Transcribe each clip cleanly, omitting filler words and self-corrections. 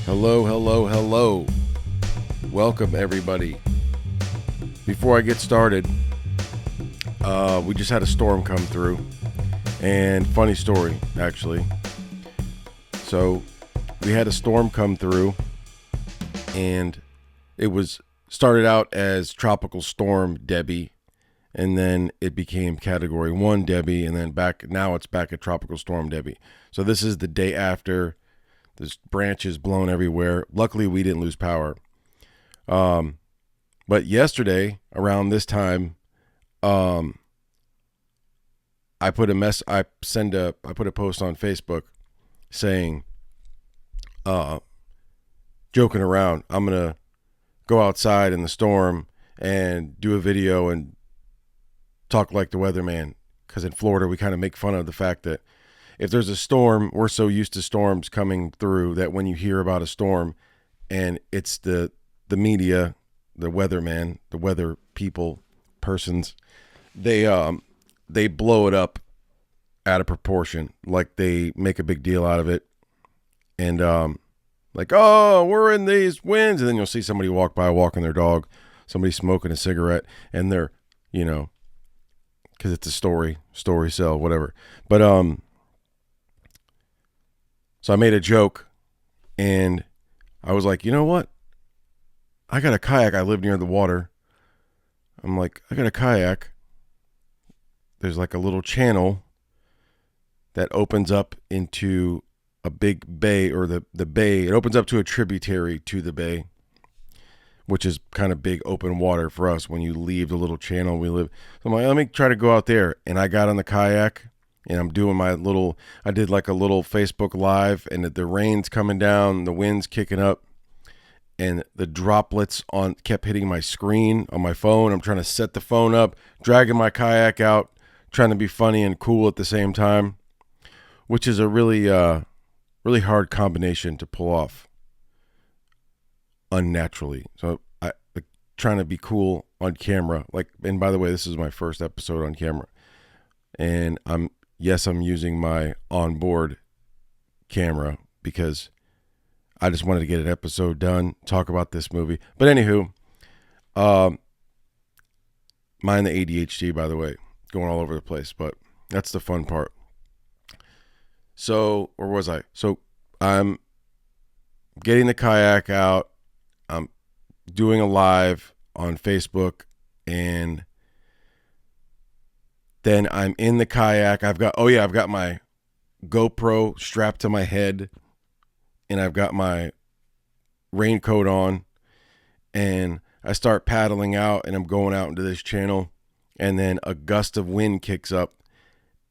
Hello, hello, hello. Welcome, everybody. Before I get started, we just had a storm come through. And funny story, actually. So, we had a storm come through, and it was started out as Tropical Storm Debby, and then it became Category 1 Debby, and then now it's back at Tropical Storm Debby. So this is the day after. There's branches blown everywhere. Luckily, we didn't lose power. But yesterday, around this time, I put a post on Facebook saying, joking around, I'm gonna go outside in the storm and do a video and talk like the weatherman, because in Florida we kind of make fun of the fact that if there's a storm, we're so used to storms coming through that when you hear about a storm and it's the media, the weatherman, the weather persons, they blow it up out of proportion. Like they make a big deal out of it. And like, oh, we're in these winds. And then you'll see somebody walk by walking their dog, somebody smoking a cigarette, and they're, because it's a story sell, whatever. But so I made a joke, and I was like, you know what? I got a kayak. I live near the water. I'm like, I got a kayak. There's like a little channel that opens up into a big bay, or the bay. It opens up to a tributary to the bay, which is kind of big open water for us when you leave the little channel we live. So I'm like, let me try to go out there. And I got on the kayak. And I'm doing I did like a little Facebook Live, and the rain's coming down, the wind's kicking up, and the droplets kept hitting my screen on my phone. I'm trying to set the phone up, dragging my kayak out, trying to be funny and cool at the same time, which is a really hard combination to pull off unnaturally. So I like trying to be cool on camera. And by the way, this is my first episode on camera, and I'm using my onboard camera because I just wanted to get an episode done, talk about this movie. But anywho, mind the ADHD, by the way, going all over the place, but that's the fun part. So, where was I? So, I'm getting the kayak out. I'm doing a live on Facebook, and then I'm in the kayak. I've got my GoPro strapped to my head, and I've got my raincoat on, and I start paddling out, and I'm going out into this channel, and then a gust of wind kicks up,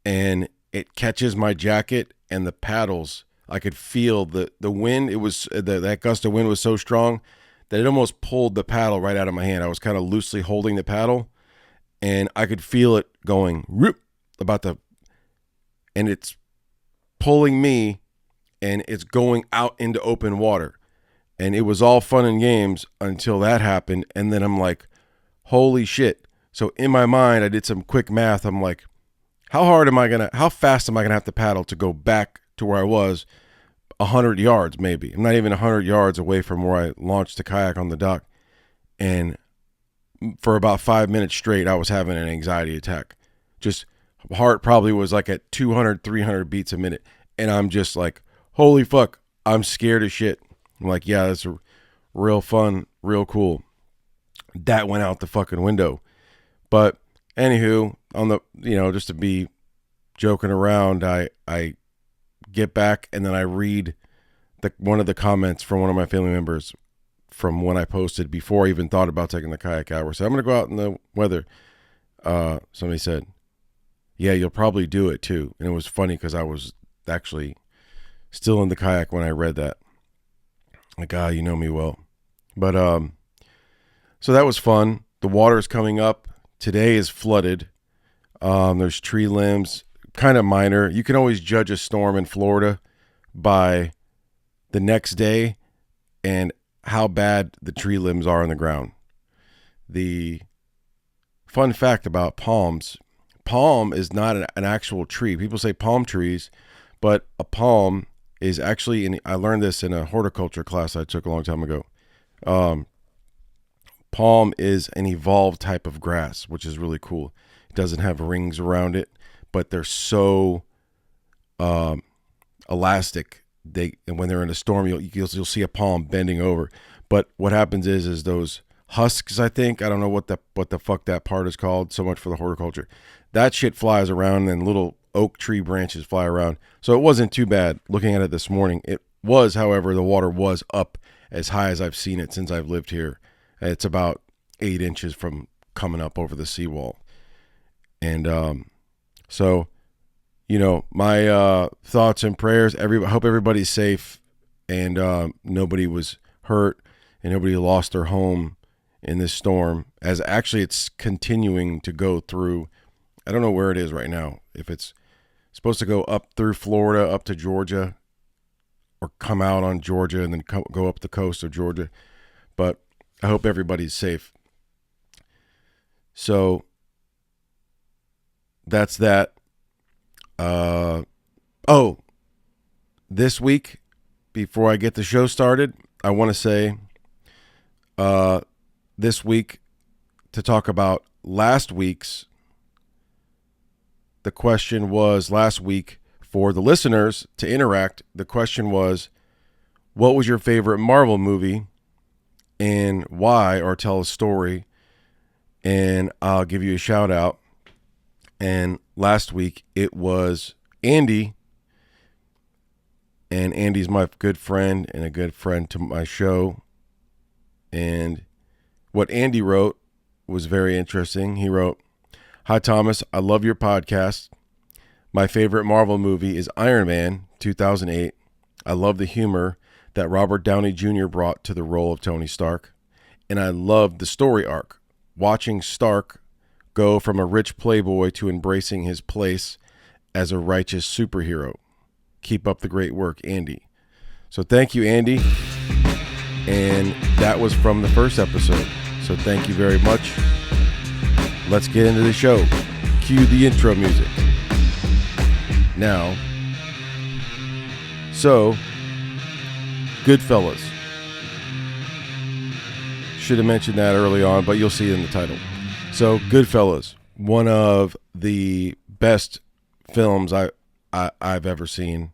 and it catches my jacket and the paddles. I could feel the wind. It was that gust of wind was so strong that it almost pulled the paddle right out of my hand. I was kind of loosely holding the paddle, and I could feel it going whoop, and it's pulling me, and it's going out into open water. And it was all fun and games until that happened. And then I'm like, holy shit. So in my mind, I did some quick math. I'm like, how fast am I going to have to paddle to go back to where I was? 100 yards, maybe. I'm not even 100 yards away from where I launched the kayak on the dock. And for about 5 minutes straight, I was having an anxiety attack. Just heart probably was like at 200, 300 beats a minute. And I'm just like, holy fuck, I'm scared as shit. I'm like, yeah, that's real fun, real cool. That went out the fucking window. But anywho, just to be joking around, I get back, and then I read one of the comments from one of my family members from when I posted before I even thought about taking the kayak out. So I'm going to go out in the weather. Somebody said, yeah, you'll probably do it too. And it was funny because I was actually still in the kayak when I read that. Like, you know me well. But so that was fun. The water's coming up. Today is flooded. There's tree limbs, kind of minor. You can always judge a storm in Florida by the next day and how bad the tree limbs are on the ground. The fun fact about palms, palm is not an actual tree. People say palm trees, but a palm is actually, I learned this in a horticulture class I took a long time ago. Palm is an evolved type of grass, which is really cool. It doesn't have rings around it, but they're so elastic. And when they're in a storm, you'll see a palm bending over. But what happens is those husks, I think, I don't know what the fuck that part is called. So much for the horticulture. That shit flies around, and little oak tree branches fly around. So it wasn't too bad looking at it this morning. It was, however, the water was up as high as I've seen it since I've lived here. It's about 8 inches from coming up over the seawall. And so, my thoughts and prayers. I hope everybody's safe, and nobody was hurt, and nobody lost their home in this storm. As actually, it's continuing to go through. I don't know where it is right now. If it's supposed to go up through Florida, up to Georgia, or come out on Georgia and then go up the coast of Georgia. But I hope everybody's safe. So that's that. This week, before I get the show started, I want to say this week to talk about last week's. The question was last week for the listeners to interact. The question was, what was your favorite Marvel movie and why, or tell a story, and I'll give you a shout out. And last week it was Andy, and Andy's my good friend and a good friend to my show. And what Andy wrote was very interesting. He wrote, "Hi, Thomas. I love your podcast. My favorite Marvel movie is Iron Man 2008. I love the humor that Robert Downey Jr. brought to the role of Tony Stark. And I loved the story arc, watching Stark go from a rich playboy to embracing his place as a righteous superhero. Keep up the great work, Andy." So thank you, Andy. And that was from the first episode. So thank you very much. Let's get into the show. Cue the intro music. Now, so, Goodfellas. Should have mentioned that early on, but you'll see it in the title. So, Goodfellas, one of the best films I've ever seen.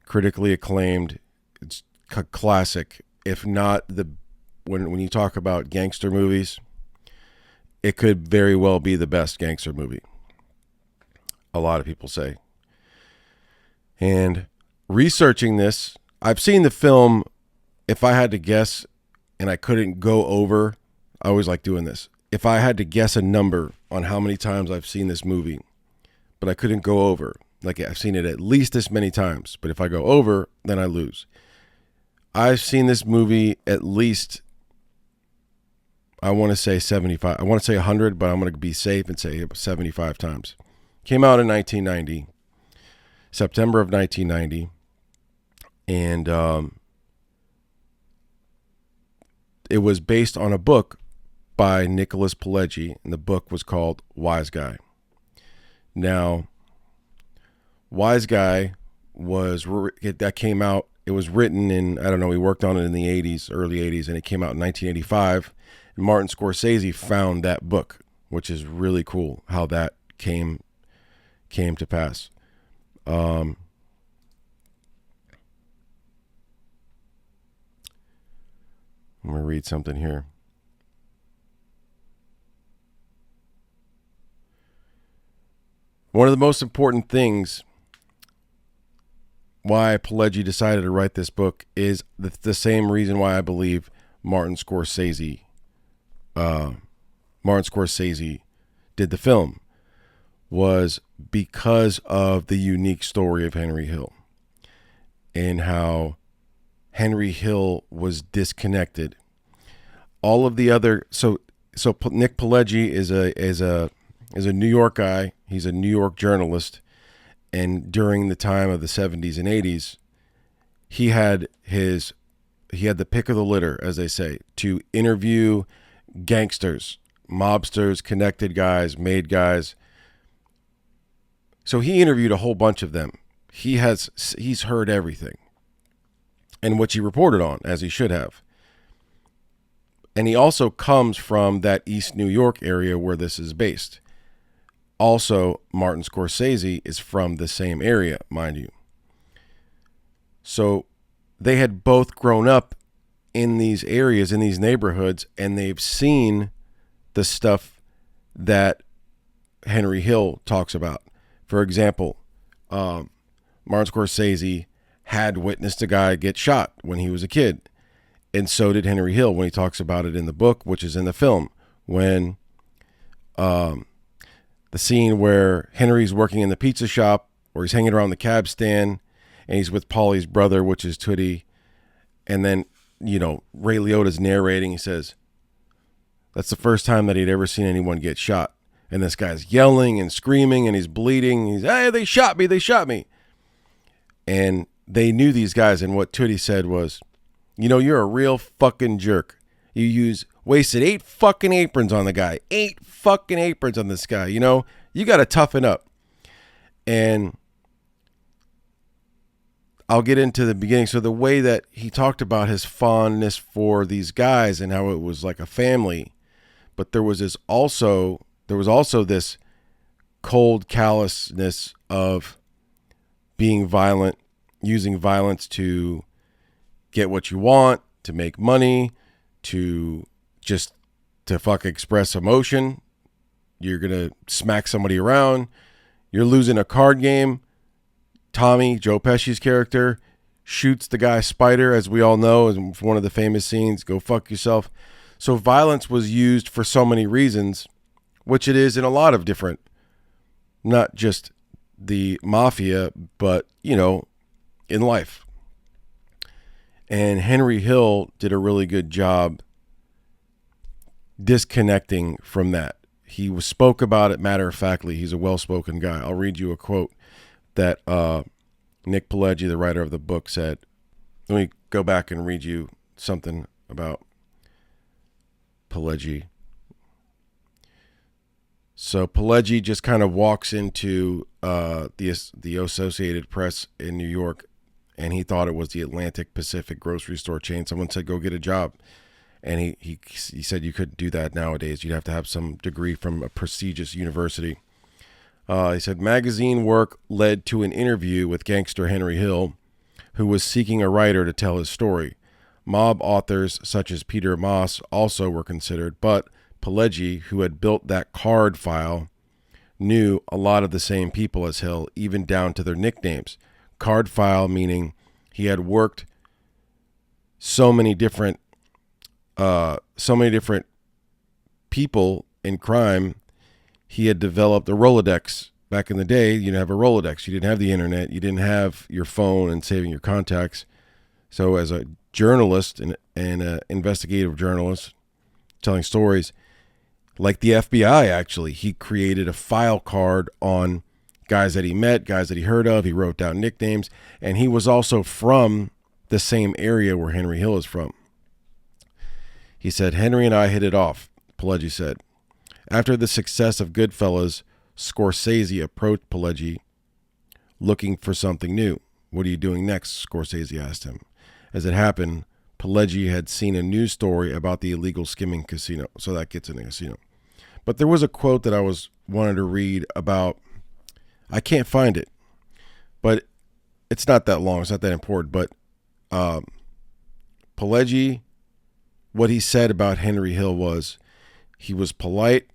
Critically acclaimed. It's a classic. If not when you talk about gangster movies, it could very well be the best gangster movie. A lot of people say. And researching this, I've seen the film. If I had to guess, and I couldn't go over, I always like doing this. If I had to guess a number on how many times I've seen this movie, but I couldn't go over, like I've seen it at least this many times, but if I go over, then I lose. I've seen this movie at least, I want to say 75. I want to say 100, but I'm going to be safe and say 75 times. Came out in 1990, September of 1990. And it was based on a book by Nicholas Pileggi, and the book was called Wise Guy. Now, Wise Guy that came out. It was written in, I don't know, he worked on it in the 80s, early 80s, and it came out in 1985. And Martin Scorsese found that book, which is really cool how that came to pass. I'm going to read something here. One of the most important things why Pileggi decided to write this book is the same reason why I believe Martin Scorsese did the film, was because of the unique story of Henry Hill and how Henry Hill was disconnected. All of the other so Nick Pileggi is a New York guy. He's a New York journalist. And during the time of the 70s and 80s, he had the pick of the litter, as they say, to interview gangsters, mobsters, connected guys, made guys. So he interviewed a whole bunch of them. he's heard everything, and which he reported on, as he should have. And he also comes from that East New York area where this is based. Also, Martin Scorsese is from the same area, mind you. So they had both grown up in these areas, in these neighborhoods, and they've seen the stuff that Henry Hill talks about. For example, Martin Scorsese had witnessed a guy get shot when he was a kid. And so did Henry Hill when he talks about it in the book, which is in the film. When the scene where Henry's working in the pizza shop, or he's hanging around the cab stand, and he's with Paulie's brother, which is Tootie. And then, Ray Liotta's narrating. He says, that's the first time that he'd ever seen anyone get shot. And this guy's yelling and screaming, and he's bleeding. He's, hey, they shot me. And they knew these guys, and what Tootie said was, you're a real fucking jerk. You wasted 8 fucking aprons on the guy. 8 fucking aprons on this guy. You got to toughen up. And I'll get into the beginning. So the way that he talked about his fondness for these guys and how it was like a family, but there was also this cold callousness of being violent, using violence to get what you want, to make money, to fuck express emotion. You're going to smack somebody around. You're losing a card game. Tommy, Joe Pesci's character, shoots the guy Spider, as we all know, is one of the famous scenes, go fuck yourself. So violence was used for so many reasons, which it is in a lot of different, not just the mafia, but, in life. And Henry Hill did a really good job disconnecting from that. He spoke about it matter-of-factly. He's a well-spoken guy. I'll read you a quote that Nick Pileggi, the writer of the book, said. Let me go back and read you something about Pileggi. So Pileggi just kind of walks into the Associated Press in New York, and he thought it was the Atlantic Pacific grocery store chain. Someone said, go get a job. And he said you couldn't do that nowadays. You'd have to have some degree from a prestigious university. He said magazine work led to an interview with gangster Henry Hill, who was seeking a writer to tell his story. Mob authors such as Peter Moss also were considered, but Pileggi, who had built that card file, knew a lot of the same people as Hill, even down to their nicknames. Card file meaning he had worked so many different people in crime. He had developed a Rolodex. Back in the day, you didn't have a Rolodex. You didn't have the internet. You didn't have your phone and saving your contacts. So as a journalist and an investigative journalist telling stories, like the FBI actually, he created a file card on guys that he met, guys that he heard of. He wrote down nicknames. And he was also from the same area where Henry Hill is from. He said, Henry and I hit it off, Pileggi said. After the success of Goodfellas, Scorsese approached Pileggi looking for something new. What are you doing next? Scorsese asked him. As it happened, Pileggi had seen a news story about the illegal skimming casino. So that gets in the casino. But there was a quote that I wanted to read about. I can't find it, but it's not that long. It's not that important. But Pileggi, what he said about Henry Hill was he was polite.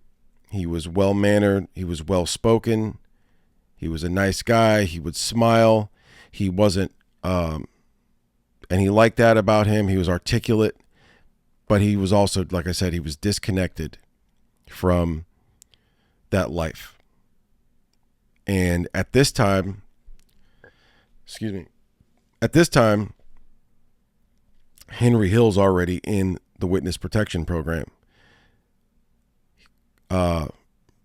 He was well-mannered. He was well-spoken. He was a nice guy. He would smile. He wasn't, and he liked that about him. He was articulate, but he was also, like I said, he was disconnected from that life. And at this time, Henry Hill's already in the witness protection program.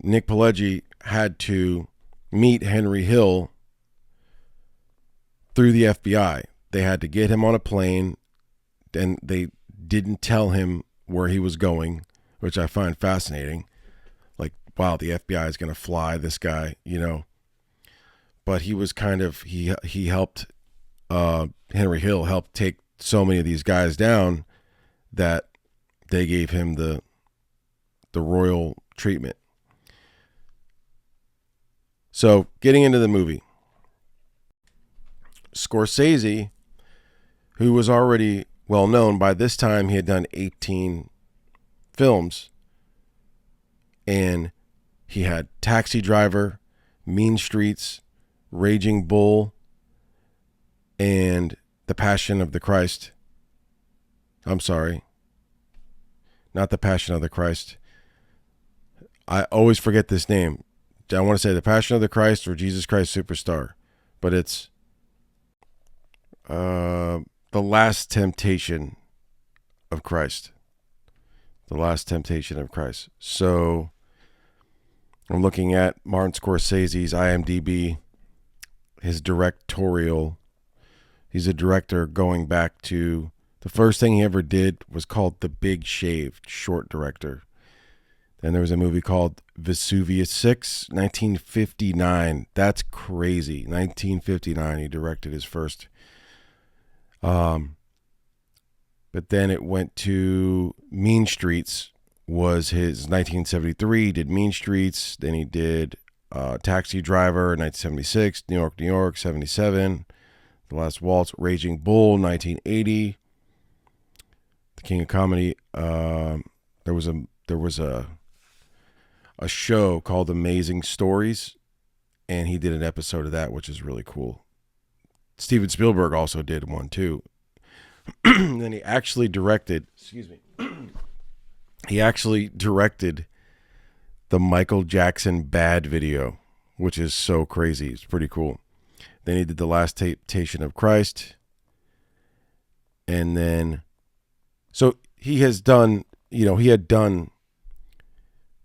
Nick Pileggi had to meet Henry Hill through the FBI. They had to get him on a plane, and they didn't tell him where he was going, which I find fascinating. Like, wow, the FBI is going to fly this guy, but he was kind of he helped Henry Hill helped take so many of these guys down that they gave him the royal treatment. So, getting into the movie, Scorsese, who was already well known by this time, he had done 18 films, and he had Taxi Driver, Mean Streets, Raging Bull, and The Passion of the Christ. I'm sorry. Not The Passion of the Christ. I always forget this name. I want to say The Passion of the Christ or Jesus Christ Superstar. But it's The Last Temptation of Christ. The Last Temptation of Christ. So I'm looking at Martin Scorsese's IMDb, his directorial. He's a director going back to the first thing he ever did was called The Big Shave, short director. Then there was a movie called Vesuvius 6, 1959. That's crazy. 1959, he directed his first. But then it went to Mean Streets, was his 1973. He did Mean Streets. Then he did Taxi Driver, 1976. New York, 77. The Last Waltz, Raging Bull, 1980. The King of Comedy. There was a show called Amazing Stories, and he did an episode of that, which is really cool. Steven Spielberg also did one too. And then he actually directed, he actually directed the Michael Jackson Bad video, which is so crazy. It's pretty cool. Then he did The Last Temptation of Christ. And then, so he has done, he had done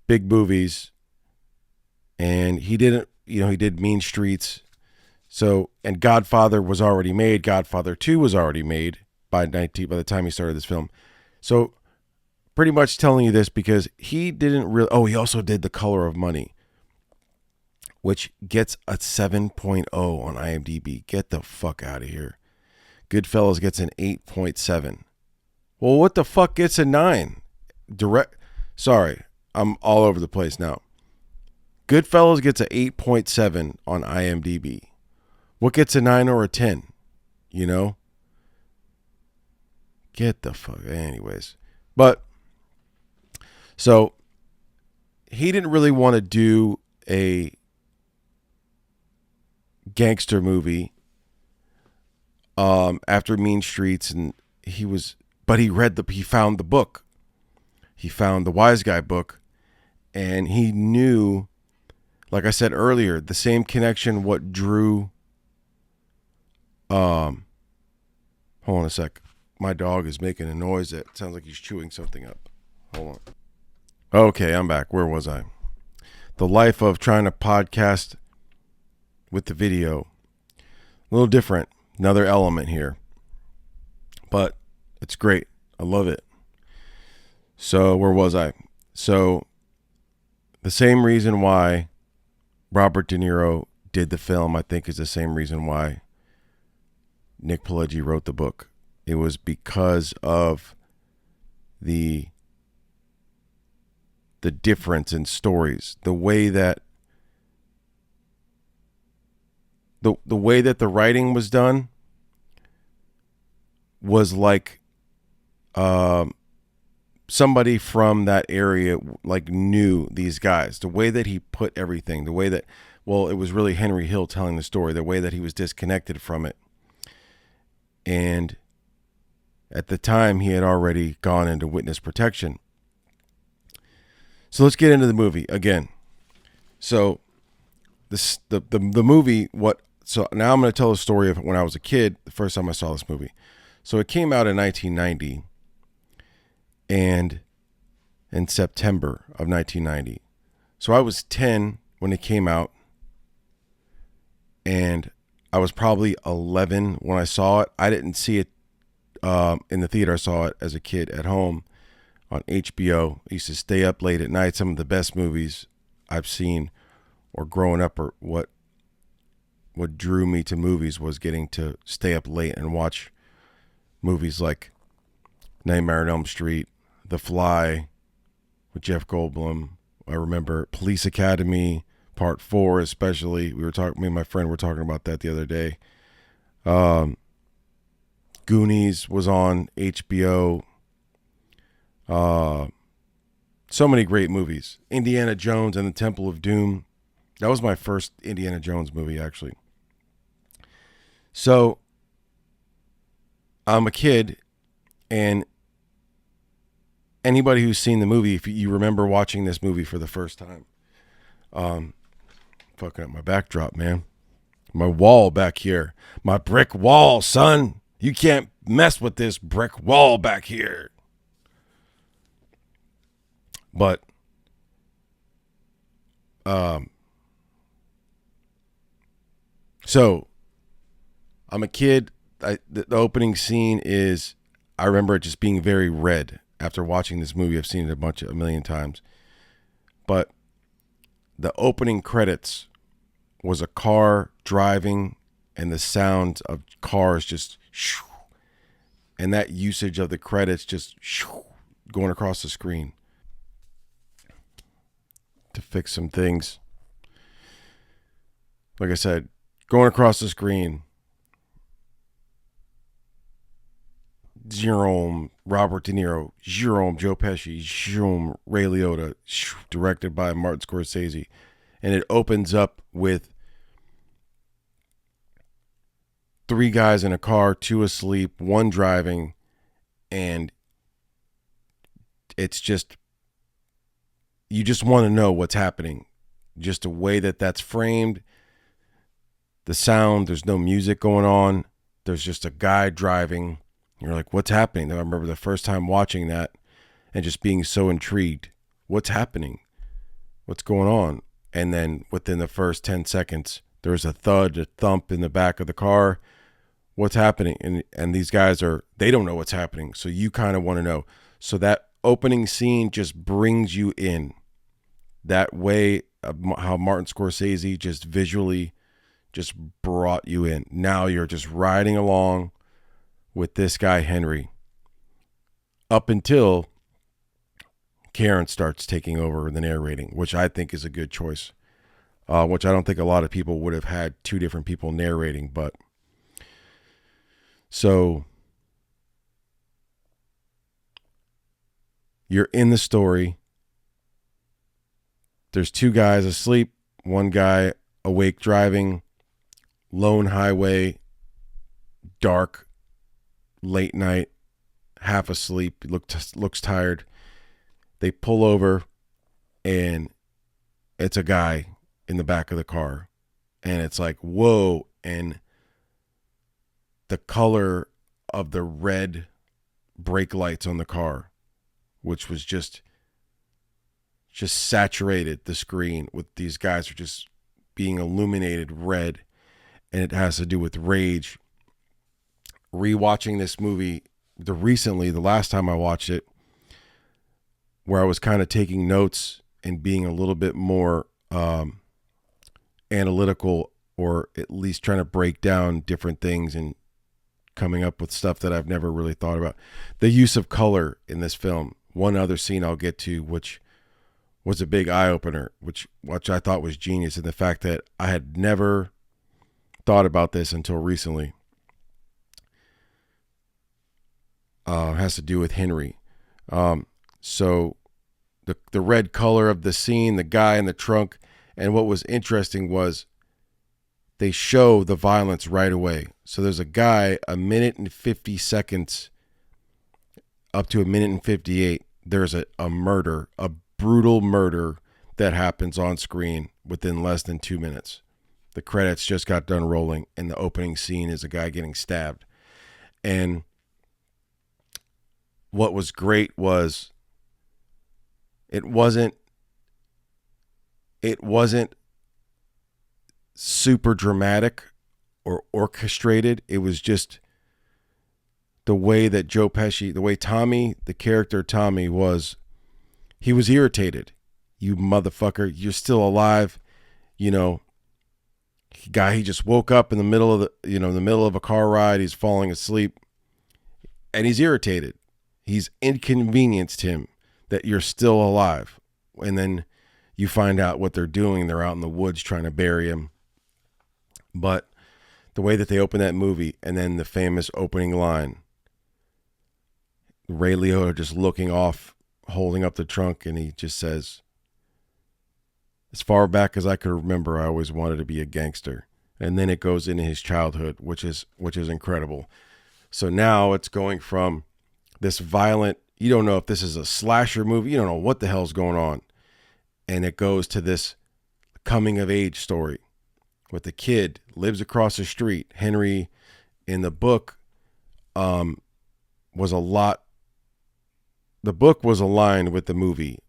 big movies, and he didn't, he did Mean Streets. So, and Godfather was already made. Godfather 2 was already made by the time he started this film. So, pretty much telling you this because he didn't really, he also did The Color of Money, which gets a 7.0 on IMDb. Get the fuck out of here. Goodfellas gets an 8.7. Well, what the fuck gets a 9? Sorry, I'm all over the place now. Goodfellas gets a 8.7 on IMDb. What gets a 9 or a 10? Get the fuck. Anyways. But, so, he didn't really want to do a gangster movie after Mean Streets, and he found the book. He found the Wise Guy book, and he knew, like I said earlier, the same connection what drew hold on a sec. My dog is making a noise that sounds like he's chewing something up. Hold on. Okay, I'm back. Where was I? The life of trying to podcast with the video. A little different. Another element here. But it's great. I love it. So where was I? So the same reason why Robert De Niro did the film, I think, is the same reason why Nick Pileggi wrote the book. It was because of the difference in stories, the way that the writing was done was like somebody from that area like knew these guys. The way that he put everything, the way that, it was really Henry Hill telling the story, the way that he was disconnected from it. And at the time, he had already gone into witness protection. So let's get into the movie again. So the movie, so now I'm going to tell a story of when I was a kid, the first time I saw this movie. So it came out in 1990, and in September of 1990. So I was 10 when it came out, and I was probably 11 when I saw it. I didn't see it in the theater. I saw it as a kid at home on HBO. I used to stay up late at night. Some of the best movies I've seen or growing up or what what drew me to movies was getting to stay up late and watch movies like Nightmare on Elm Street, The Fly with Jeff Goldblum. I remember Police Academy Part 4 especially. Me and my friend were talking about that the other day. Goonies was on HBO. So many great movies. Indiana Jones and the Temple of Doom. That was my first Indiana Jones movie, actually. So, I'm a kid, and anybody who's seen the movie, if you remember watching this movie for the first time, fucking up my backdrop, man. My wall back here. My brick wall, son. You can't mess with this brick wall back here. But, so I'm a kid. The opening scene is, I remember it just being very red. After watching this movie, I've seen it a million times. But the opening credits was a car driving and the sound of cars just shoo, and that usage of the credits just shoo, going across the screen. To fix some things. Like I said, going across the screen. Jerome, Robert De Niro, Jerome, Joe Pesci, Jerome, Ray Liotta, directed by Martin Scorsese. And it opens up with 3 guys in a car, 2 asleep, 1 driving, and it's just, you just want to know what's happening. Just the way that that's framed, the sound, there's no music going on. There's just a guy driving. You're like, what's happening? I remember the first time watching that and just being so intrigued. What's happening? What's going on? And then within the first 10 seconds, there's a thud, a thump in the back of the car. What's happening? And these guys they don't know what's happening. So you kind of want to know. So that opening scene just brings you in. That way, how Martin Scorsese just visually just brought you in. Now you're just riding along with this guy, Henry, up until Karen starts taking over the narrating, which I think is a good choice, which I don't think a lot of people would have had 2 different people narrating. But so you're in the story. There's 2 guys asleep, 1 guy awake driving, lone highway, dark, late night, half asleep, looks tired. They pull over, and it's a guy in the back of the car. And it's like, whoa. And the color of the red brake lights on the car, which was just saturated the screen with these guys are just being illuminated red. And it has to do with rage. Rewatching this movie the last time I watched it, where I was kind of taking notes and being a little bit more analytical, or at least trying to break down different things and coming up with stuff that I've never really thought about. The use of color in this film. One other scene I'll get to, which was a big eye-opener, which I thought was genius, in the fact that I had never thought about this until recently. Has to do with Henry. So the red color of the scene, the guy in the trunk, and what was interesting was they show the violence right away. So there's a guy, 1 minute and 50 seconds up to 1 minute and 58. There's a murder, a brutal murder that happens on screen within less than 2 minutes. The credits just got done rolling, and the opening scene is a guy getting stabbed. And what was great was it wasn't super dramatic or orchestrated. It was just the way that Joe Pesci, the way Tommy, the character Tommy he was irritated. You motherfucker, you're still alive. You know, guy, he just woke up in the middle of in the middle of a car ride. He's falling asleep and he's irritated. He's inconvenienced him that you're still alive. And then you find out what they're doing. They're out in the woods trying to bury him. But the way that they open that movie, and then the famous opening line, Ray Liotta just looking off, holding up the trunk, and he just says, as far back as I could remember, I always wanted to be a gangster. And then it goes into his childhood, which is incredible. So now it's going from this violent, you don't know if this is a slasher movie, you don't know what the hell's going on. And it goes to this coming of age story with the kid lives across the street. Henry in the book was a lot. The book was aligned with the movie,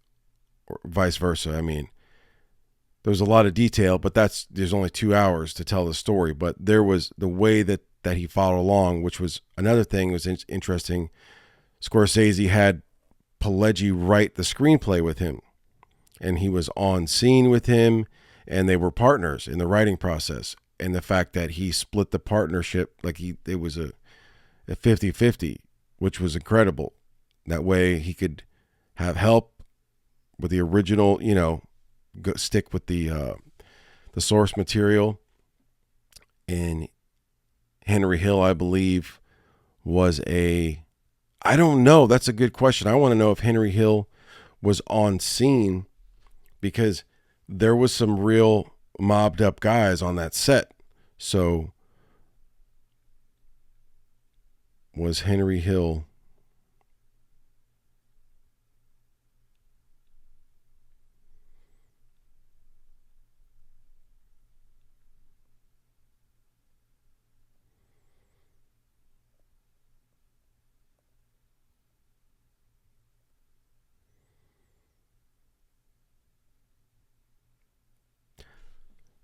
or vice versa. I mean, there's a lot of detail, but there's only 2 hours to tell the story. But there was the way that he followed along, which was another thing was interesting. Scorsese had Pileggi write the screenplay with him, and he was on scene with him, and they were partners in the writing process. And the fact that he split the partnership, like it was a 50-50, which was incredible. That way he could have help with the original, stick with the source material. And Henry Hill, I believe, was I don't know. That's a good question. I want to know if Henry Hill was on scene, because there was some real mobbed up guys on that set. So was Henry Hill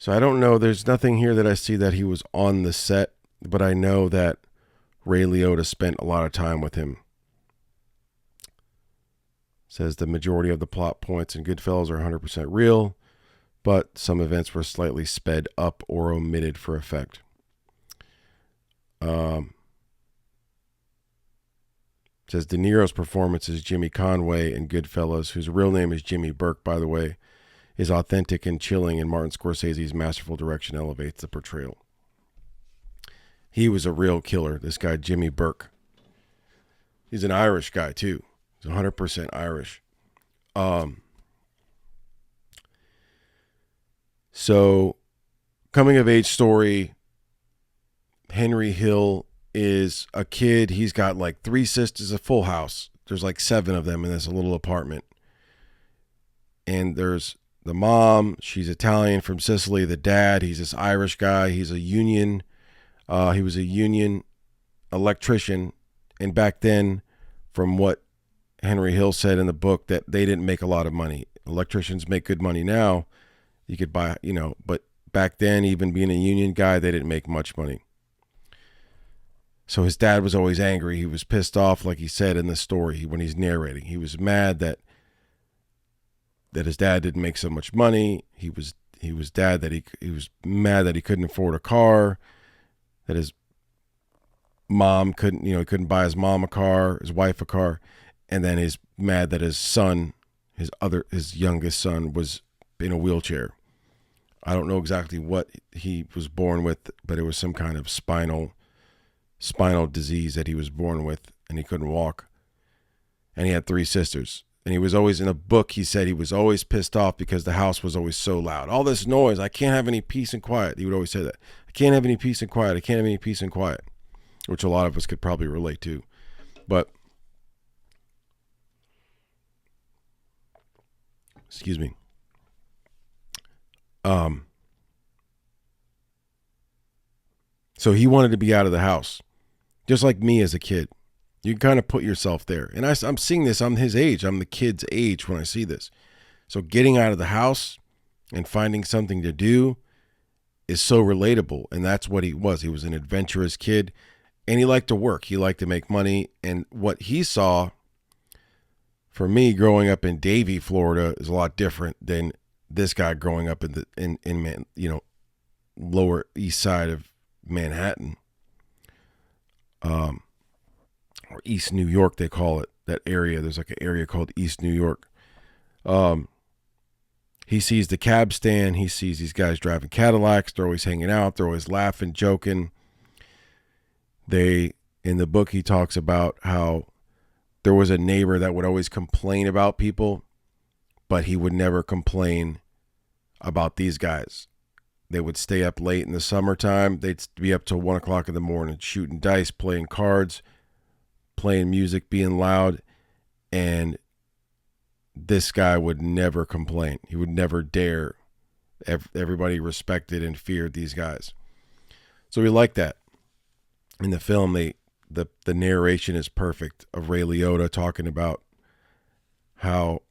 So I don't know. There's nothing here that I see that he was on the set, but I know that Ray Liotta spent a lot of time with him. Says the majority of the plot points in Goodfellas are 100% real, but some events were slightly sped up or omitted for effect. Says De Niro's performance as Jimmy Conway in Goodfellas, whose real name is Jimmy Burke, by the way, is authentic and chilling, and Martin Scorsese's masterful direction elevates the portrayal. He was a real killer, this guy, Jimmy Burke. He's an Irish guy, too. He's 100% Irish. So, coming of age story, Henry Hill is a kid. He's got like 3 sisters, a full house. There's like 7 of them in this little apartment. And there's the mom, she's Italian from Sicily. The dad, he's this Irish guy. He's a union. He was a union electrician. And back then, from what Henry Hill said in the book, that they didn't make a lot of money. Electricians make good money now. You could buy, but back then, even being a union guy, they didn't make much money. So his dad was always angry. He was pissed off, like he said in the story when he's narrating. He was mad that his dad didn't make so much money. He was mad that he couldn't afford a car, that his mom couldn't, he couldn't buy his mom a car, his wife a car, and then he's mad that his son, his youngest son, was in a wheelchair. I don't know exactly what he was born with, but it was some kind of spinal disease that he was born with, and he couldn't walk. And he had 3 sisters. And he was always, in a book, he said he was always pissed off because the house was always so loud. All this noise, I can't have any peace and quiet. He would always say that. I can't have any peace and quiet. I can't have any peace and quiet. Which a lot of us could probably relate to. But, excuse me. So he wanted to be out of the house. Just like me as a kid. You can kind of put yourself there. And I'm seeing this. I'm his age. I'm the kid's age when I see this. So getting out of the house and finding something to do is so relatable. And that's what he was. He was an adventurous kid. And he liked to work. He liked to make money. And what he saw, for me, growing up in Davie, Florida, is a lot different than this guy growing up in Lower East Side of Manhattan, or East New York, they call it, that area. There's like an area called East New York. He sees the cab stand. He sees these guys driving Cadillacs. They're always hanging out. They're always laughing, joking. In the book, he talks about how there was a neighbor that would always complain about people, but he would never complain about these guys. They would stay up late in the summertime. They'd be up till 1 o'clock in the morning, shooting dice, playing cards, playing music, being loud. And this guy would never complain. He would never dare. Everybody respected and feared these guys. So we like that. In the film, the narration is perfect of Ray Liotta talking about how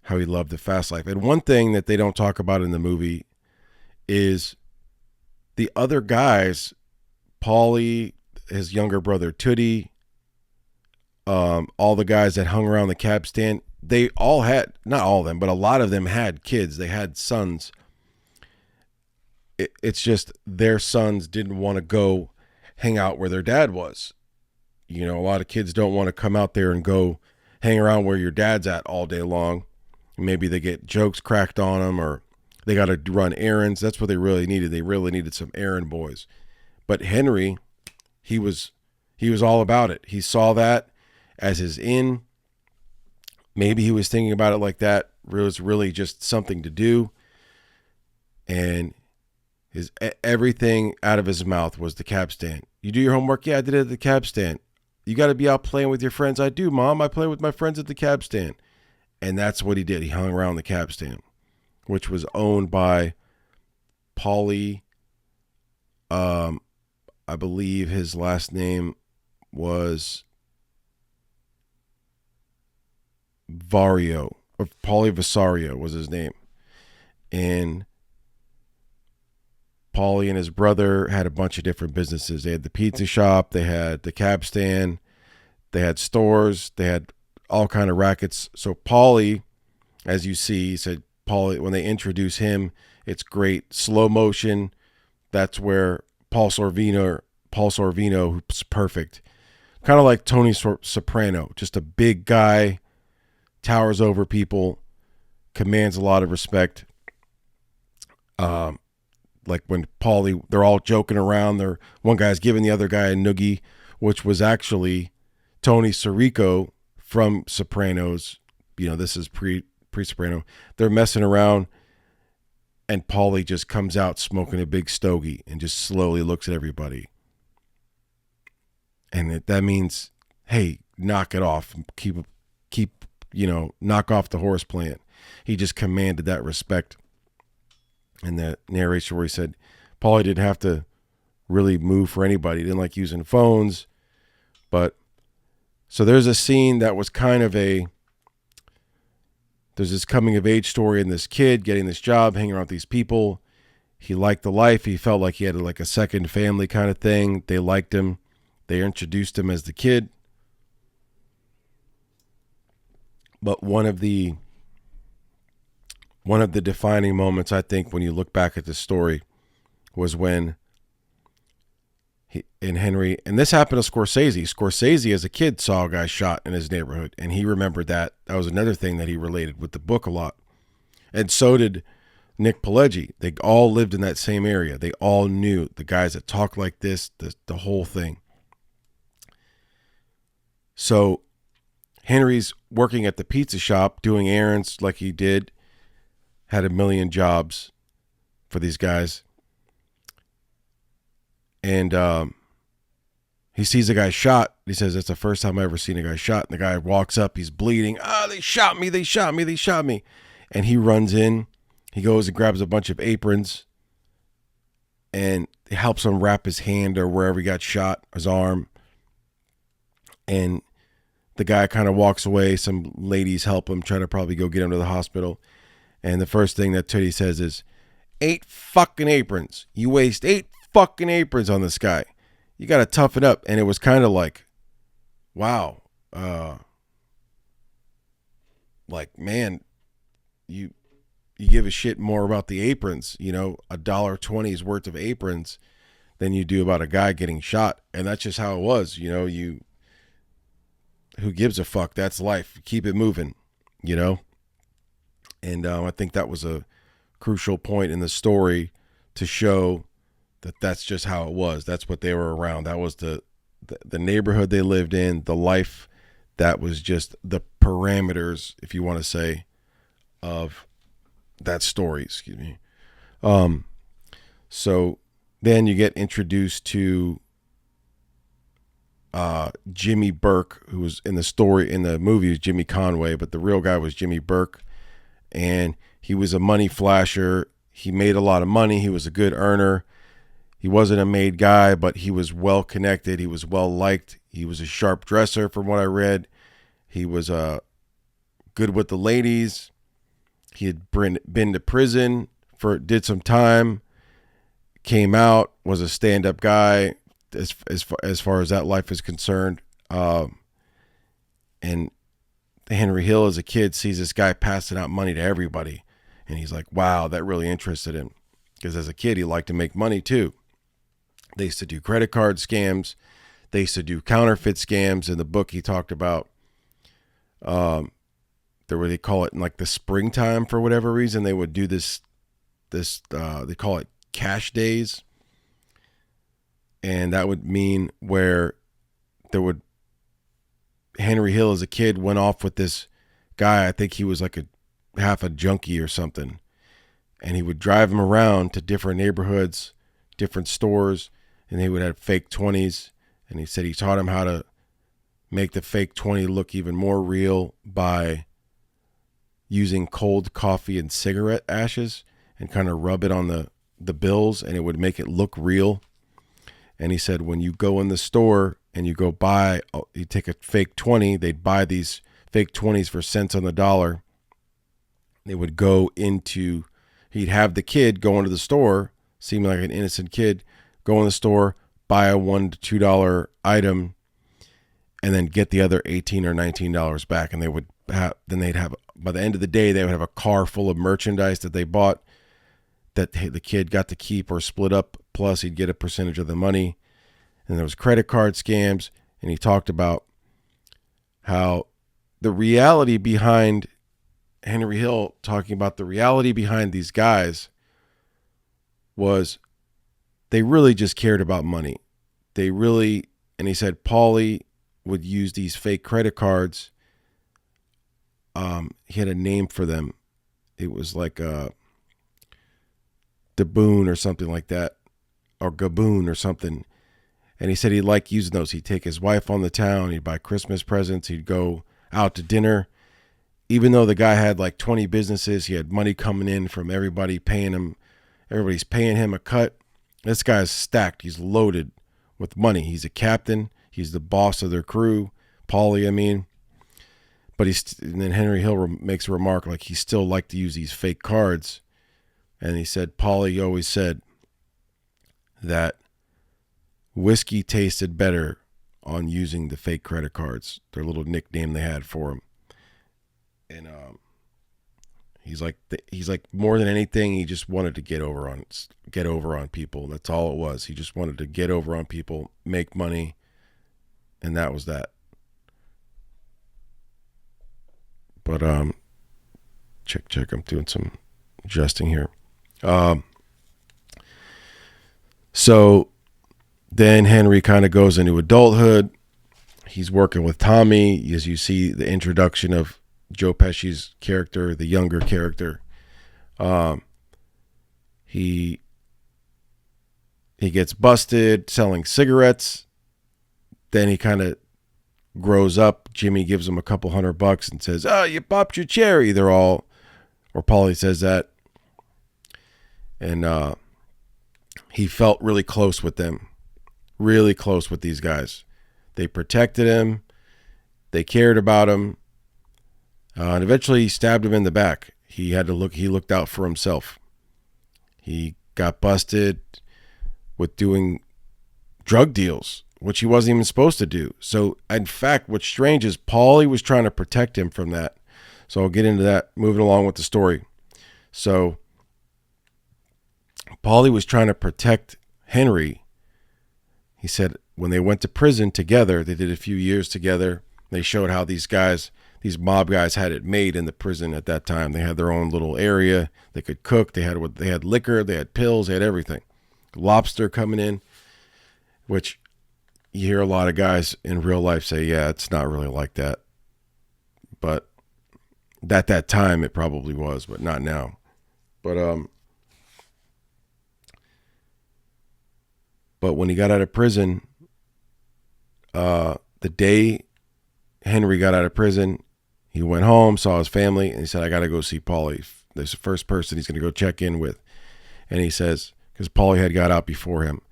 he loved the fast life. And one thing that they don't talk about in the movie is the other guys, Paulie, his younger brother Tootie, all the guys that hung around the cab stand, they all had, not all of them, but a lot of them had kids. They had sons. It's just their sons didn't want to go hang out where their dad was. You know, a lot of kids don't want to come out there and go hang around where your dad's at all day long. Maybe they get jokes cracked on them, or they got to run errands. That's what they really needed. They really needed some errand boys. But Henry, he was all about it. He saw that as his in. Maybe he was thinking about it like that. It was really just something to do. And everything out of his mouth was the cab stand. You do your homework? Yeah, I did it at the cab stand. You got to be out playing with your friends? I do, Mom. I play with my friends at the cab stand. And that's what he did. He hung around the cab stand, which was owned by Paulie. I believe his last name was Vario, or Paulie Vasario was his name. And Paulie and his brother had a bunch of different businesses. They had the pizza shop, they had the cab stand, they had stores, they had all kind of rackets. So Paulie, as you see, he said Paulie, when they introduce him, it's great slow motion. That's where Paul Sorvino, who's perfect, kind of like Tony Soprano, just a big guy, towers over people, commands a lot of respect. Like when Paulie, they're all joking around. One guy's giving the other guy a noogie, which was actually Tony Sirico from Sopranos. You know, this is pre-Soprano. They're messing around, and Paulie just comes out smoking a big stogie and just slowly looks at everybody. And that means, hey, knock it off. Keep, knock off the horse plant. He just commanded that respect. And the narration where he said Paulie didn't have to really move for anybody. He didn't like using phones. But so there's a scene that was kind of there's this coming of age story in this kid getting this job, hanging around with these people. He liked the life. He felt like he had like a second family kind of thing. They liked him. They introduced him as the kid. But one of the defining moments, I think, when you look back at this story was when Henry, and this happened to Scorsese. Scorsese, as a kid, saw a guy shot in his neighborhood, and he remembered that. That was another thing that he related with the book a lot. And so did Nick Pileggi. They all lived in that same area. They all knew the guys that talked like this, the whole thing. So Henry's working at the pizza shop, doing errands like he did, had a million jobs for these guys. And he sees a guy shot. He says, "That's the first time I ever seen a guy shot." And the guy walks up. He's bleeding. They shot me. They shot me. They shot me. And he runs in. He goes and grabs a bunch of aprons. And it helps him wrap his hand or wherever he got shot, his arm. And the guy kind of walks away. Some ladies help him, try to probably go get him to the hospital. And the first thing that Tootie says is, 8 fucking aprons. You waste 8 fucking aprons on this guy. You got to toughen up. And it was kind of like, wow. Like, man, you you give a shit more about the aprons, $1.20's worth of aprons than you do about a guy getting shot. And that's just how it was. Who gives a fuck? That's life. Keep it moving, And I think that was a crucial point in the story to show that that's just how it was. That's what they were around. That was the neighborhood they lived in, the life that was just the parameters, if you want to say, of that story. Excuse me. So then you get introduced to Jimmy Burke, who was in the movie was Jimmy Conway, but the real guy was Jimmy Burke. And he was a money flasher. He made a lot of money. He was a good earner. He wasn't a made guy, but he was well connected. He was well liked. He was a sharp dresser from what I read. He was good with the ladies. He had been to prison did some time, came out, was a stand-up guy as far as that life is concerned. And Henry Hill as a kid sees this guy passing out money to everybody. And he's like, wow, that really interested him. Because as a kid, he liked to make money too. They used to do credit card scams. They used to do counterfeit scams. In the book, he talked about they call it in like the springtime for whatever reason. They would do this they call it cash days. And that would mean where Henry Hill as a kid went off with this guy. I think he was like half a junkie or something. And he would drive him around to different neighborhoods, different stores, and they would have fake 20s. And he said he taught him how to make the fake 20 look even more real by using cold coffee and cigarette ashes and kind of rub it on the bills, and it would make it look real. And he said when you go in the store and you take a fake 20, they'd buy these fake 20s for cents on the dollar. They would he'd have the kid go into the store, seeming like an innocent kid, go in the store, buy a $1 to $2 item, and then get the other $18 or $19 back. And they'd have, by the end of the day, they would have a car full of merchandise that they bought that the kid got to keep or split up. Plus he'd get a percentage of the money. And there was credit card scams. And he talked about how the reality behind Henry Hill, talking about the reality behind these guys, was they really just cared about money. And he said Paulie would use these fake credit cards. He had a name for them. It was like Daboon or something like that, or Gaboon or something. And he said he liked using those. He'd take his wife on the town. He'd buy Christmas presents. He'd go out to dinner. Even though the guy had like 20 businesses, he had money coming in from everybody paying him. Everybody's paying him a cut. This guy's stacked. He's loaded with money. He's a captain. He's the boss of their crew. Paulie, I mean. But and then Henry Hill makes a remark like he still liked to use these fake cards. And he said Paulie always said that whiskey tasted better on using the fake credit cards, their little nickname they had for him. And he's like more than anything, he just wanted to get over on people. That's all it was. He just wanted to get over on people, make money, and that was that. But check. I'm doing some adjusting here. So then Henry kind of goes into adulthood. He's working with Tommy, as you see the introduction of Joe Pesci's character, the younger character. He gets busted selling cigarettes. Then he kind of grows up. Jimmy gives him a couple $100 and says, "Oh, you popped your cherry." Or Paulie says that. And he felt really close with them. Really close with these guys. They protected him. They cared about him. And eventually he stabbed him in the back. He looked out for himself. He got busted with doing drug deals, which he wasn't even supposed to do. So, in fact, what's strange is Paulie was trying to protect him from that. So I'll get into that moving along with the story. So Paulie was trying to protect Henry. He said when they went to prison together, they did a few years together. They showed how these mob guys had it made in the prison at that time. They had their own little area. They could cook. They had liquor. They had pills. They had everything. Lobster coming in, which you hear a lot of guys in real life say, yeah, it's not really like that. But at that time, it probably was, but not now. But when he got out of prison, the day Henry got out of prison, he went home, saw his family, and he said, I got to go see Paulie. There's the first person he's going to go check in with. And he says, because Paulie had got out before him,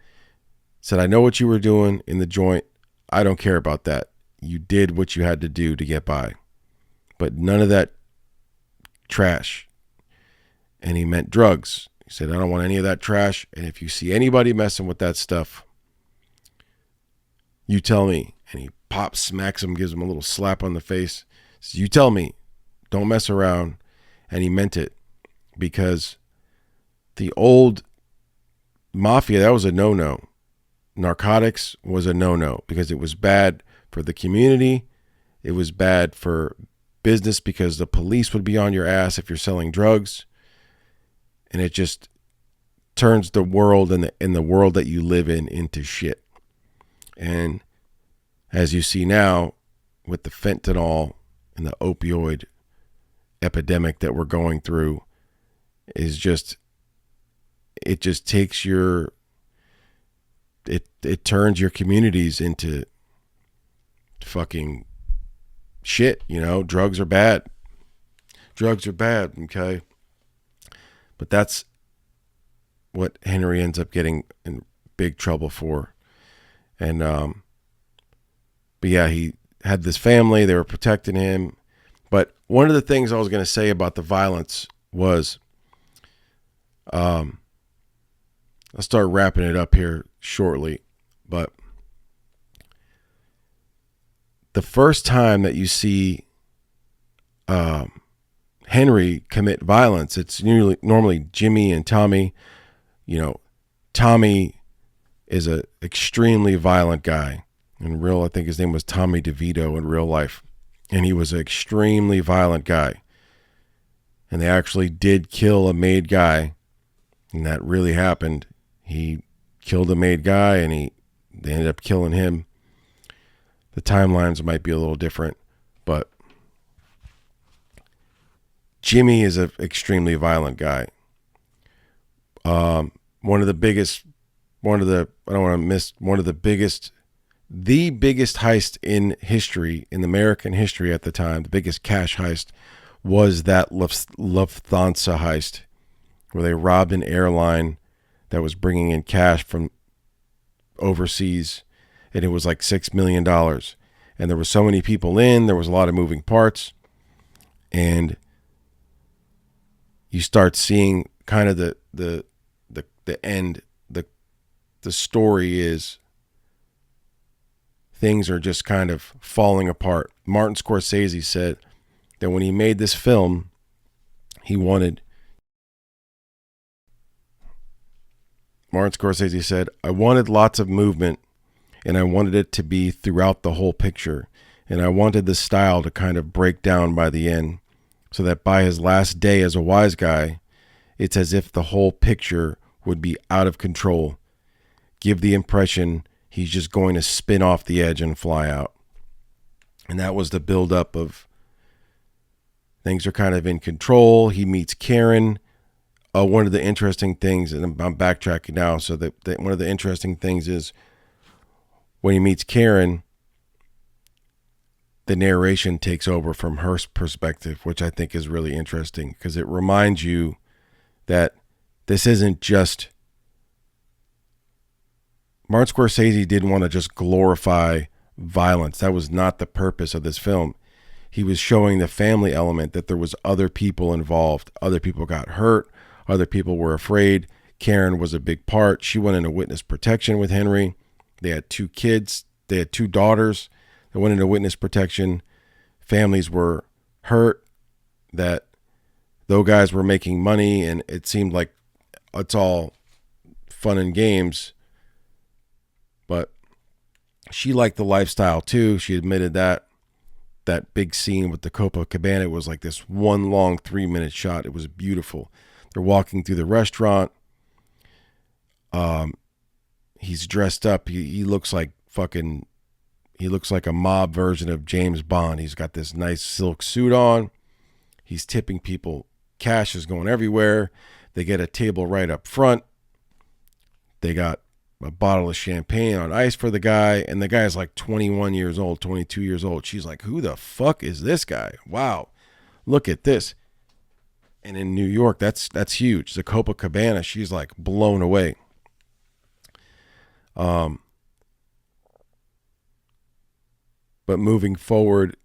said, I know what you were doing in the joint. I don't care about that. You did what you had to do to get by. But none of that trash. And he meant drugs. He said, I don't want any of that trash. And if you see anybody messing with that stuff, you tell me. And he pops, smacks him, gives him a little slap on the face. Says, you tell me. Don't mess around. And he meant it. Because the old mafia, that was a no-no. Narcotics was a no-no because it was bad for the community. It was bad for business because the police would be on your ass if you're selling drugs. And it just turns the world and the world that you live in into shit. And as you see now with the fentanyl and the opioid epidemic that we're going through, it just takes it turns your communities into fucking shit, you know. Drugs are bad, okay? But that's what Henry ends up getting in big trouble for. And but yeah, he had this family, they were protecting him. But one of the things I was going to say about the violence was, I'll start wrapping it up here shortly, but the first time that you see Henry commit violence, it's normally Jimmy and Tommy. You know, Tommy is a extremely violent guy. In real, I think his name was Tommy DeVito in real life. And he was an extremely violent guy. And they actually did kill a made guy. And that really happened. He killed a made guy and they ended up killing him. The timelines might be a little different, but Jimmy is an extremely violent guy. The biggest heist in history, in American history at the time, the biggest cash heist was that Lufthansa heist, where they robbed an airline that was bringing in cash from overseas, and it was like $6 million. And there were so many people in, there was a lot of moving parts, and you start seeing kind of the end. The story is things are just kind of falling apart. Martin Scorsese said that when he made this film, Martin Scorsese said, I wanted lots of movement, and I wanted it to be throughout the whole picture. And I wanted the style to kind of break down by the end, so that by his last day as a wise guy, it's as if the whole picture would be out of control. Give the impression he's just going to spin off the edge and fly out. And that was the buildup of things are kind of in control. He meets Karen. One of the interesting things, and I'm backtracking now, so that one of the interesting things is when he meets Karen, the narration takes over from her perspective, which I think is really interesting because it reminds you that this isn't just... Martin Scorsese didn't want to just glorify violence. That was not the purpose of this film. He was showing the family element, that there was other people involved. Other people got hurt. Other people were afraid. Karen was a big part. She went into witness protection with Henry. They had 2 kids. They had 2 daughters that went into witness protection. Families were hurt that those guys were making money, and it seemed like it's all fun and games. But she liked the lifestyle too. She admitted that. That big scene with the Copacabana was like this one long 3-minute shot. It was beautiful. They're walking through the restaurant. He's dressed up. He looks like he looks like a mob version of James Bond. He's got this nice silk suit on. He's tipping people. Cash is going everywhere. They get a table right up front. They got a bottle of champagne on ice for the guy, and the guy's like 21 years old, 22 years old. She's like, who the fuck is this guy? Wow, look at this. And in New York, that's huge. The Copacabana, she's like blown away. But moving forward,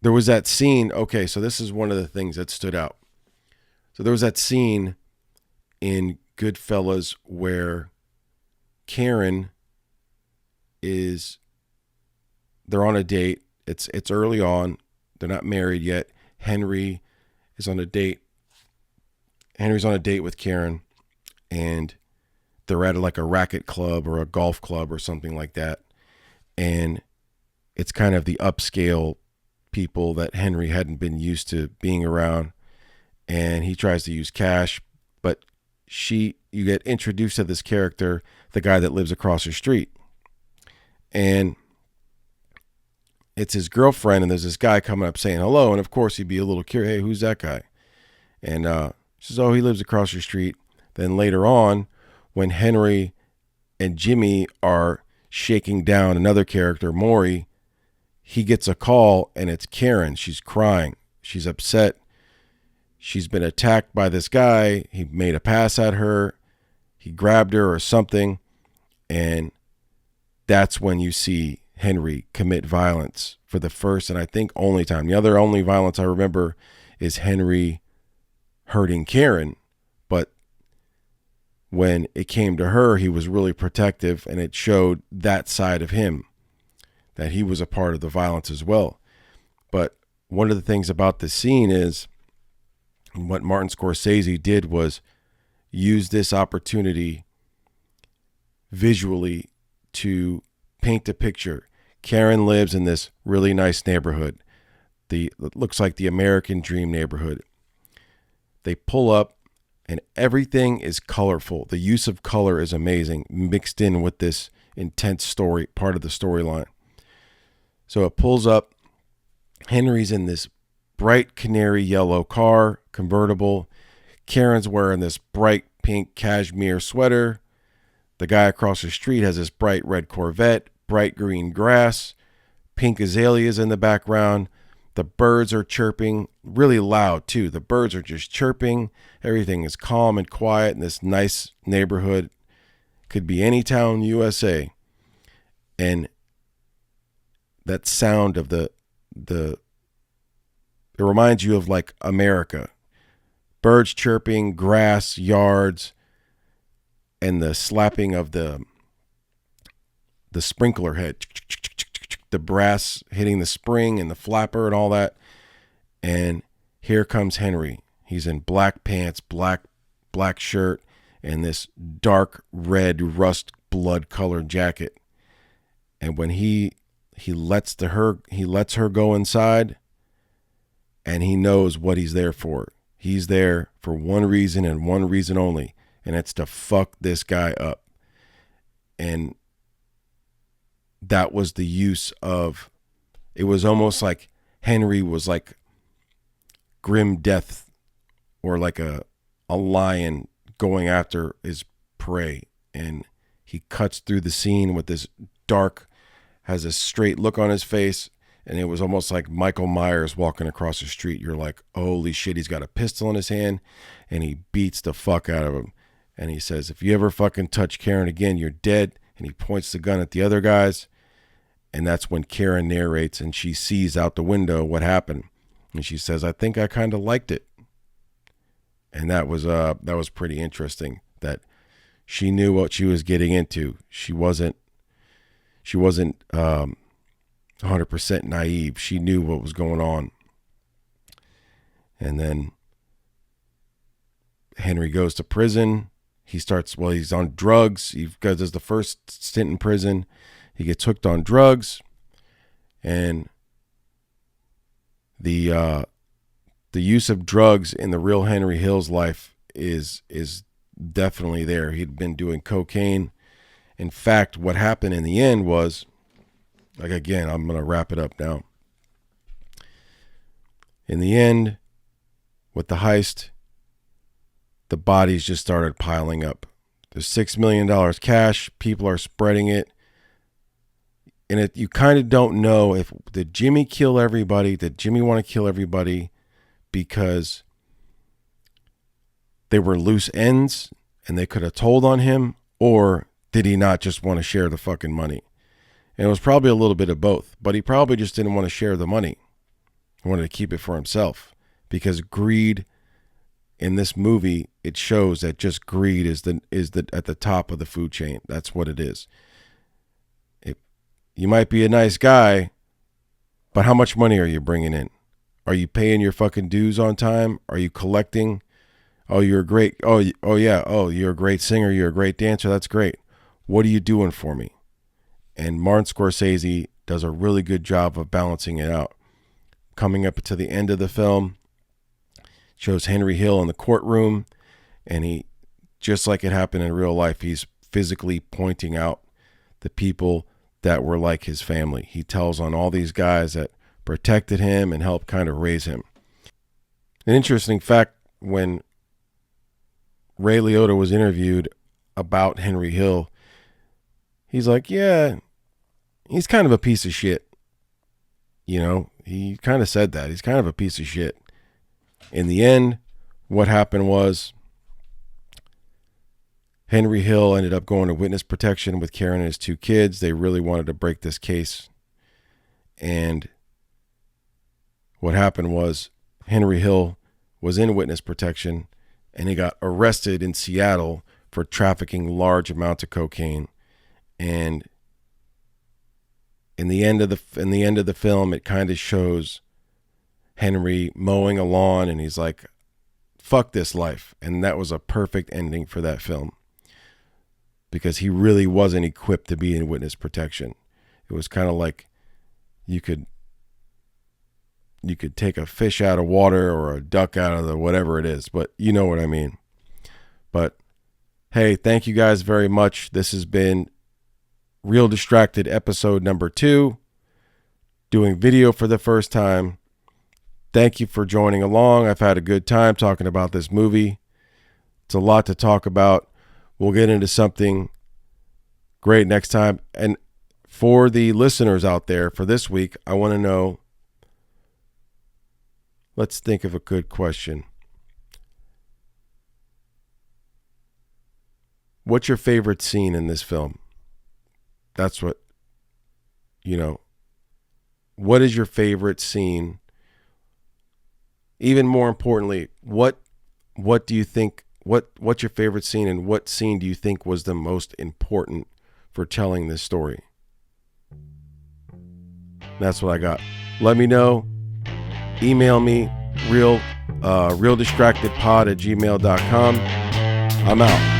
there was that scene. Okay, so this is one of the things that stood out. So there was that scene in Goodfellas where Karen they're on a date. It's early on. They're not married yet. Henry is on a date. Henry's on a date with Karen, and they're at like a racket club or a golf club or something like that. And it's kind of the upscale people that Henry hadn't been used to being around. And he tries to use cash, but you get introduced to this character, the guy that lives across the street. And it's his girlfriend, and there's this guy coming up saying hello. And of course he'd be a little curious, hey, who's that guy? And she says, oh, he lives across the street. Then later on, when Henry and Jimmy are shaking down another character, Maury, he gets a call, and it's Karen. She's crying. She's upset. She's been attacked by this guy. He made a pass at her. He grabbed her or something. And that's when you see Henry commit violence for the first and I think only time. The other only violence I remember is Henry hurting Karen. But when it came to her, he was really protective, and it showed that side of him, that he was a part of the violence as well. But one of the things about this scene is what Martin Scorsese did was use this opportunity visually to paint a picture. Karen lives in this really nice neighborhood. It looks like the American dream neighborhood. They pull up, and everything is colorful. The use of color is amazing, mixed in with this intense story, part of the storyline. So it pulls up. Henry's in this bright canary yellow car, convertible. Karen's wearing this bright pink cashmere sweater. The guy across the street has this bright red Corvette, bright green grass, pink azaleas in the background. The birds are chirping really loud too. The birds are just chirping. Everything is calm and quiet in this nice neighborhood. Could be any town, USA. And that sound of it reminds you of like America. Birds chirping, grass, yards, and the slapping of the sprinkler head, the brass hitting the spring and the flapper and all that. And here comes Henry. He's in black pants, black shirt, and this dark red rust blood colored jacket. And when he lets her go inside, and he knows what he's there for. He's there for one reason and one reason only, and it's to fuck this guy up. And that was the use of, it was almost like Henry was like grim death, or like a lion going after his prey. And he cuts through the scene with this dark, has a straight look on his face. And it was almost like Michael Myers walking across the street. You're like, holy shit, he's got a pistol in his hand, and he beats the fuck out of him. And he says, if you ever fucking touch Karen again, you're dead. And he points the gun at the other guys. And that's when Karen narrates, and she sees out the window what happened. And she says, I think I kind of liked it. And that was pretty interesting, that she knew what she was getting into. She wasn't 100% naive. She knew what was going on. And then Henry goes to prison. He's on drugs. He does the first stint in prison. He gets hooked on drugs, and the use of drugs in the real Henry Hill's life is definitely there. He'd been doing cocaine. In fact, what happened in the end was, like, again, I'm going to wrap it up now. In the end, with the heist, the bodies just started piling up. There's $6 million cash. People are spreading it. And you kind of don't know did Jimmy kill everybody? Did Jimmy want to kill everybody because they were loose ends and they could have told on him? Or did he not just want to share the fucking money? And it was probably a little bit of both. But he probably just didn't want to share the money. He wanted to keep it for himself. Because greed in this movie, it shows that just greed is at the top of the food chain. That's what it is. You might be a nice guy, but how much money are you bringing in? Are you paying your fucking dues on time? Are you collecting? Oh, you're great. Oh yeah. Oh, you're a great singer. You're a great dancer. That's great. What are you doing for me? And Martin Scorsese does a really good job of balancing it out. Coming up to the end of the film, shows Henry Hill in the courtroom, and he, just like it happened in real life, he's physically pointing out the people that were like his family. He tells on all these guys that protected him and helped kind of raise him. An interesting fact, when Ray Liotta was interviewed about Henry Hill, he's like, yeah, he's kind of a piece of shit. You know, he kind of said that. He's kind of a piece of shit. In the end, what happened was Henry Hill ended up going to witness protection with Karen and his 2 kids. They really wanted to break this case. And what happened was Henry Hill was in witness protection, and he got arrested in Seattle for trafficking large amounts of cocaine. And in the end of the film, it kind of shows Henry mowing a lawn, and he's like, fuck this life. And that was a perfect ending for that film, because he really wasn't equipped to be in witness protection. It was kind of like you could take a fish out of water or a duck out of the whatever it is, but you know what I mean. But hey, thank you guys very much. This has been Real Distracted episode number 2, doing video for the first time. Thank you for joining along. I've had a good time talking about this movie. It's a lot to talk about. We'll get into something great next time. And for the listeners out there for this week, I want to know, let's think of a good question. What's your favorite scene in this film? That's what, what is your favorite scene? Even more importantly, what do you think, what's your favorite scene, and what scene do you think was the most important for telling this story? That's what I got. Let me know. Email me, realdistractedpod@gmail.com. I'm out.